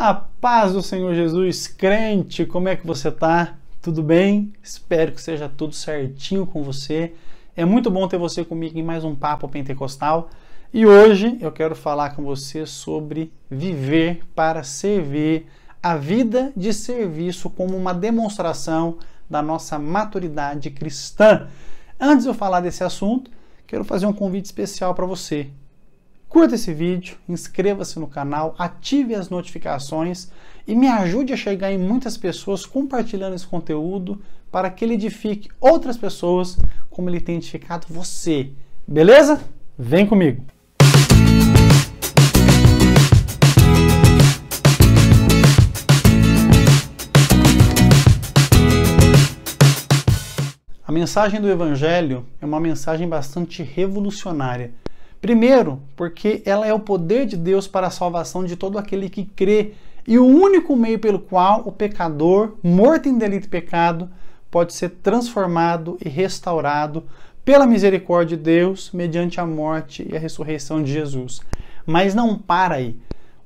A paz do Senhor Jesus, crente, como é que você tá? Tudo bem? Espero que seja tudo certinho com você. É muito bom ter você comigo em mais um Papo Pentecostal. E hoje eu quero falar com você sobre viver para servir, a vida de serviço como uma demonstração da nossa maturidade cristã. Antes de eu falar desse assunto, quero fazer um convite especial para você. Curta esse vídeo, inscreva-se no canal, ative as notificações e me ajude a chegar em muitas pessoas compartilhando esse conteúdo para que ele edifique outras pessoas como ele tem edificado você. Beleza? Vem comigo! A mensagem do Evangelho é uma mensagem bastante revolucionária. Primeiro, porque ela é o poder de Deus para a salvação de todo aquele que crê e o único meio pelo qual o pecador, morto em delito e pecado, pode ser transformado e restaurado pela misericórdia de Deus mediante a morte e a ressurreição de Jesus. Mas não para aí.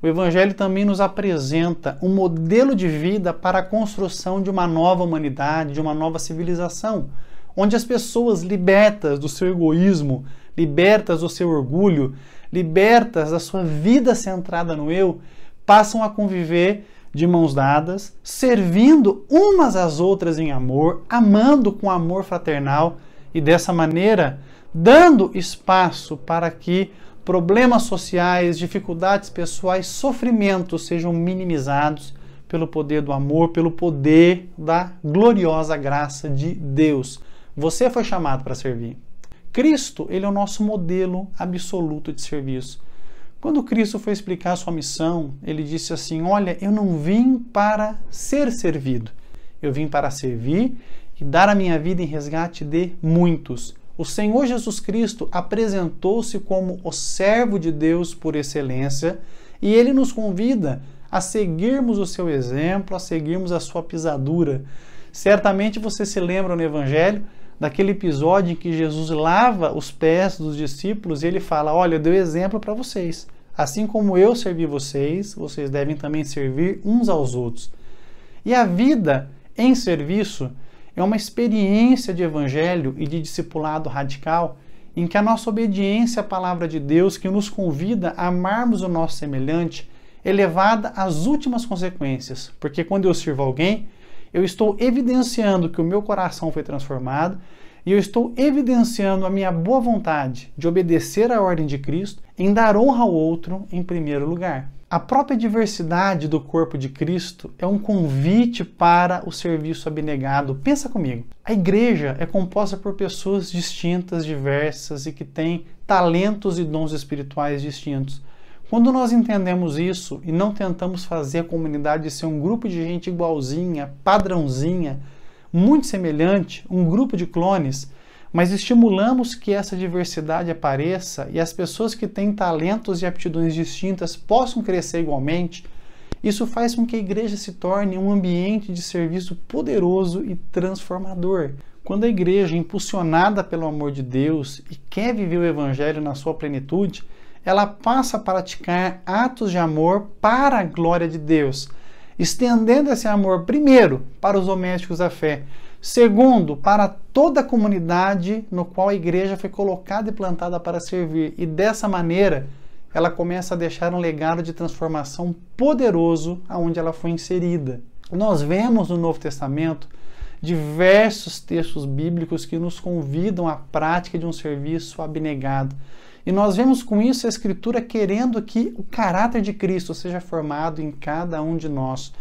O Evangelho também nos apresenta um modelo de vida para a construção de uma nova humanidade, de uma nova civilização, onde as pessoas libertas do seu egoísmo, libertas do seu orgulho, libertas da sua vida centrada no eu, passam a conviver de mãos dadas, servindo umas às outras em amor, amando com amor fraternal e dessa maneira dando espaço para que problemas sociais, dificuldades pessoais, sofrimentos sejam minimizados pelo poder do amor, pelo poder da gloriosa graça de Deus. Você foi chamado para servir. Cristo, ele é o nosso modelo absoluto de serviço. Quando Cristo foi explicar a sua missão, ele disse assim: olha, eu não vim para ser servido, eu vim para servir e dar a minha vida em resgate de muitos. O Senhor Jesus Cristo apresentou-se como o servo de Deus por excelência e ele nos convida a seguirmos o seu exemplo, a seguirmos a sua pisadura. Certamente você se lembra no Evangelho daquele episódio em que Jesus lava os pés dos discípulos e ele fala: olha, eu dei exemplo para vocês. Assim como eu servi vocês, vocês devem também servir uns aos outros. E a vida em serviço é uma experiência de evangelho e de discipulado radical em que a nossa obediência à palavra de Deus, que nos convida a amarmos o nosso semelhante, é levada às últimas consequências. Porque quando eu sirvo alguém, eu estou evidenciando que o meu coração foi transformado e eu estou evidenciando a minha boa vontade de obedecer à ordem de Cristo em dar honra ao outro em primeiro lugar. A própria diversidade do corpo de Cristo é um convite para o serviço abnegado. Pensa comigo, a igreja é composta por pessoas distintas, diversas e que têm talentos e dons espirituais distintos. Quando nós entendemos isso e não tentamos fazer a comunidade ser um grupo de gente igualzinha, padrãozinha, muito semelhante, um grupo de clones, mas estimulamos que essa diversidade apareça e as pessoas que têm talentos e aptidões distintas possam crescer igualmente, isso faz com que a igreja se torne um ambiente de serviço poderoso e transformador. Quando a igreja, impulsionada pelo amor de Deus e quer viver o evangelho na sua plenitude, ela passa a praticar atos de amor para a glória de Deus, estendendo esse amor, primeiro, para os domésticos da fé, segundo, para toda a comunidade no qual a igreja foi colocada e plantada para servir. E dessa maneira, ela começa a deixar um legado de transformação poderoso aonde ela foi inserida. Nós vemos no Novo Testamento diversos textos bíblicos que nos convidam à prática de um serviço abnegado. E nós vemos com isso a Escritura querendo que o caráter de Cristo seja formado em cada um de nós.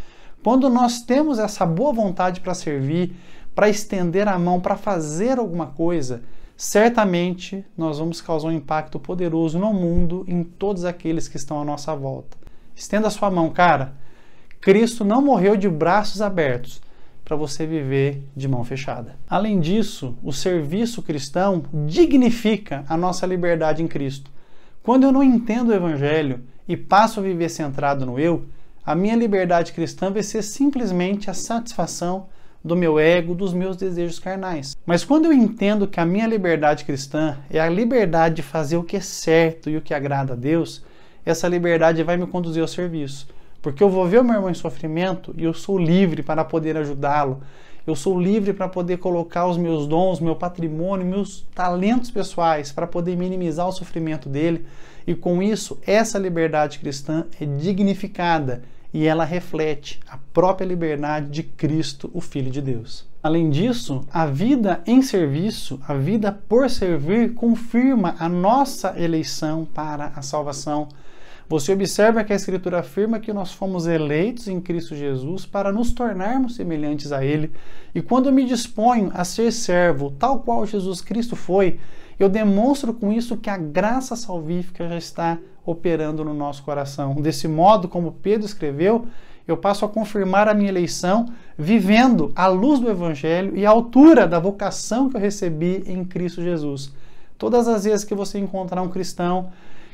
Quando nós temos essa boa vontade para servir, para estender a mão, para fazer alguma coisa, certamente nós vamos causar um impacto poderoso no mundo, em todos aqueles que estão à nossa volta. Estenda a sua mão, cara. Cristo não morreu de braços abertos para você viver de mão fechada. Além disso, o serviço cristão dignifica a nossa liberdade em Cristo. Quando eu não entendo o Evangelho e passo a viver centrado no eu, a minha liberdade cristã vai ser simplesmente a satisfação do meu ego, dos meus desejos carnais. Mas quando eu entendo que a minha liberdade cristã é a liberdade de fazer o que é certo e o que agrada a Deus, essa liberdade vai me conduzir ao serviço. Porque eu vou ver o meu irmão em sofrimento e eu sou livre para poder ajudá-lo. Eu sou livre para poder colocar os meus dons, meu patrimônio, meus talentos pessoais para poder minimizar o sofrimento dele. E com isso, essa liberdade cristã é dignificada e ela reflete a própria liberdade de Cristo, o Filho de Deus. Além disso, a vida em serviço, a vida por servir, confirma a nossa eleição para a salvação. Você observa que a Escritura afirma que nós fomos eleitos em Cristo Jesus para nos tornarmos semelhantes a Ele. E quando eu me disponho a ser servo, tal qual Jesus Cristo foi, eu demonstro com isso que a graça salvífica já está operando no nosso coração. Desse modo, como Pedro escreveu, eu passo a confirmar a minha eleição, vivendo à luz do Evangelho e à altura da vocação que eu recebi em Cristo Jesus. Todas as vezes que você encontrar um cristão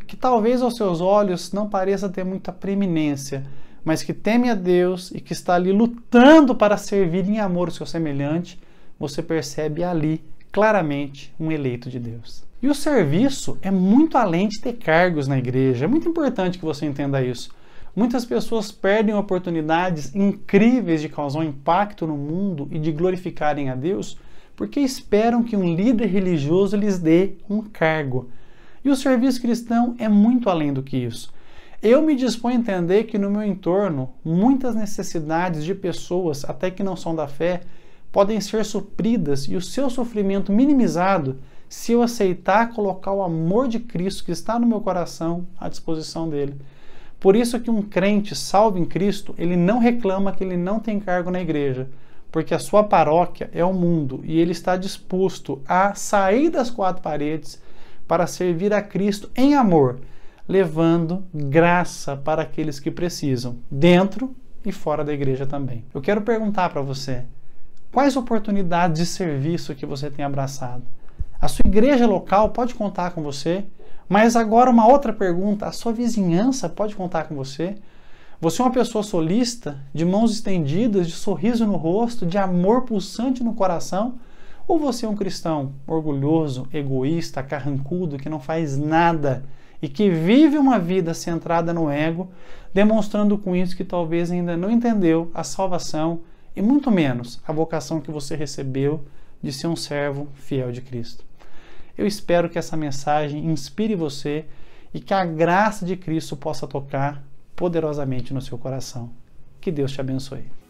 que talvez aos seus olhos não pareça ter muita preeminência, mas que teme a Deus e que está ali lutando para servir em amor o seu semelhante, você percebe ali claramente um eleito de Deus. E o serviço é muito além de ter cargos na igreja. É muito importante que você entenda isso. Muitas pessoas perdem oportunidades incríveis de causar um impacto no mundo e de glorificarem a Deus porque esperam que um líder religioso lhes dê um cargo. E o serviço cristão é muito além do que isso. Eu me disponho a entender que no meu entorno, muitas necessidades de pessoas, até que não são da fé, podem ser supridas e o seu sofrimento minimizado se eu aceitar colocar o amor de Cristo que está no meu coração à disposição dele. Por isso que um crente salvo em Cristo, ele não reclama que ele não tem cargo na igreja, porque a sua paróquia é o mundo e ele está disposto a sair das quatro paredes para servir a Cristo em amor, levando graça para aqueles que precisam, dentro e fora da igreja também. Eu quero perguntar para você, quais oportunidades de serviço que você tem abraçado? A sua igreja local pode contar com você? Mas agora uma outra pergunta, a sua vizinhança pode contar com você? Você é uma pessoa solista, de mãos estendidas, de sorriso no rosto, de amor pulsante no coração? Ou você é um cristão orgulhoso, egoísta, carrancudo, que não faz nada e que vive uma vida centrada no ego, demonstrando com isso que talvez ainda não entendeu a salvação e muito menos a vocação que você recebeu de ser um servo fiel de Cristo? Eu espero que essa mensagem inspire você e que a graça de Cristo possa tocar poderosamente no seu coração. Que Deus te abençoe.